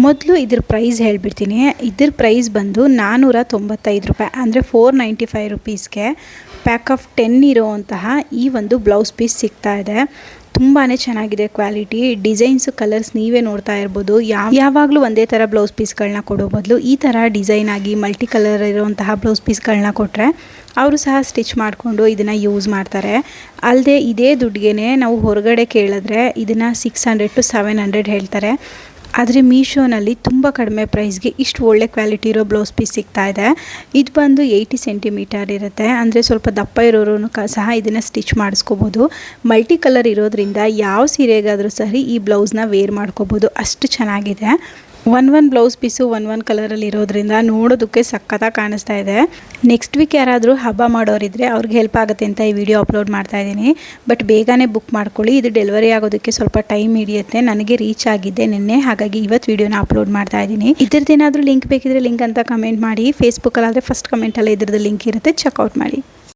ಮೊದಲು ಇದ್ರ ಪ್ರೈಸ್ ಹೇಳ್ಬಿಡ್ತೀನಿ. ಇದ್ರ ಪ್ರೈಸ್ ಬಂದು 495 ರೂಪಾಯಿ, ಅಂದರೆ 495 ರುಪೀಸ್ಗೆ ಪ್ಯಾಕ್ ಆಫ್ 10 ಇರೋವಂತಹ ಈ ಒಂದು ಬ್ಲೌಸ್ ಪೀಸ್ ಸಿಗ್ತಾ ಇದೆ. ತುಂಬಾ ಚೆನ್ನಾಗಿದೆ ಕ್ವಾಲಿಟಿ. ಡಿಸೈನ್ಸು ಕಲರ್ಸ್ ನೀವೇ ನೋಡ್ತಾ ಇರ್ಬೋದು. ಯಾವಾಗಲೂ ಒಂದೇ ಥರ ಬ್ಲೌಸ್ ಪೀಸ್ಗಳನ್ನ ಕೊಡೋ ಬದಲು ಈ ಥರ ಡಿಸೈನ್ ಆಗಿ ಮಲ್ಟಿ ಕಲರ್ ಇರುವಂತಹ ಬ್ಲೌಸ್ ಪೀಸ್ಗಳನ್ನ ಕೊಟ್ಟರೆ ಅವರು ಸಹ ಸ್ಟಿಚ್ ಮಾಡಿಕೊಂಡು ಇದನ್ನು ಯೂಸ್ ಮಾಡ್ತಾರೆ. ಅಲ್ಲದೆ ಇದೇ ದುಡ್ಡಿಗೆ ನಾವು ಹೊರಗಡೆ ಕೇಳಿದ್ರೆ ಇದನ್ನು 600 to 700 ಹೇಳ್ತಾರೆ. ಆದರೆ ಮೀಶೋನಲ್ಲಿ ತುಂಬ ಕಡಿಮೆ ಪ್ರೈಸ್ಗೆ ಇಷ್ಟು ಒಳ್ಳೆ ಕ್ವಾಲಿಟಿ ಇರೋ ಬ್ಲೌಸ್ ಪೀಸ್ ಸಿಗ್ತಾ ಇದೆ. ಇದು ಬಂದು 80 ಸೆಂಟಿಮೀಟರ್ ಇರುತ್ತೆ, ಅಂದರೆ ಸ್ವಲ್ಪ ದಪ್ಪ ಇರೋರು ಸಹ ಇದನ್ನು ಸ್ಟಿಚ್ ಮಾಡಿಸ್ಕೋಬೋದು. ಮಲ್ಟಿ ಕಲರ್ ಇರೋದ್ರಿಂದ ಯಾವ ಸೀರೆಗಾದರೂ ಸರಿ ಈ ಬ್ಲೌಸ್ನ ವೇರ್ ಮಾಡ್ಕೋಬೋದು, ಅಷ್ಟು ಚೆನ್ನಾಗಿದೆ. ಒನ್ ಬ್ಲೌಸ್ ಪೀಸು ಒನ್ ಕಲರಲ್ಲಿ ಇರೋದ್ರಿಂದ ನೋಡೋದಕ್ಕೆ ಸಖತ್ತಾಗಿ ಕಾಣಿಸ್ತಾ ಇದೆ. ನೆಕ್ಸ್ಟ್ ವೀಕ್ ಯಾರಾದರೂ ಹಬ್ಬ ಮಾಡೋರಿದ್ರೆ ಅವ್ರಿಗೆ ಹೆಲ್ಪ್ ಆಗುತ್ತೆ ಅಂತ ಈ ವಿಡಿಯೋ ಅಪ್ಲೋಡ್ ಮಾಡ್ತಾ ಇದ್ದೀನಿ. ಬಟ್ ಬೇಗನೆ ಬುಕ್ ಮಾಡ್ಕೊಳ್ಳಿ, ಇದು ಡೆಲಿವರಿ ಆಗೋದಕ್ಕೆ ಸ್ವಲ್ಪ ಟೈಮ್ ಹಿಡಿಯುತ್ತೆ. ನನಗೆ ರೀಚ್ ಆಗಿದ್ದೆ ನಿನ್ನೆ, ಹಾಗಾಗಿ ಇವತ್ತು ವಿಡಿಯೋನ ಅಪ್ಲೋಡ್ ಮಾಡ್ತಾ ಇದ್ದೀನಿ. ಇದ್ರದ್ದೇನಾದರೂ ಲಿಂಕ್ ಬೇಕಿದ್ರೆ ಲಿಂಕ್ ಅಂತ ಕಮೆಂಟ್ ಮಾಡಿ. ಫೇಸ್ಬುಕ್ಕಲ್ಲಾದರೆ ಫಸ್ಟ್ ಕಮೆಂಟಲ್ಲೇ ಇದ್ರದ್ದು ಲಿಂಕ್ ಇರುತ್ತೆ, ಚೆಕ್ಔಟ್ ಮಾಡಿ.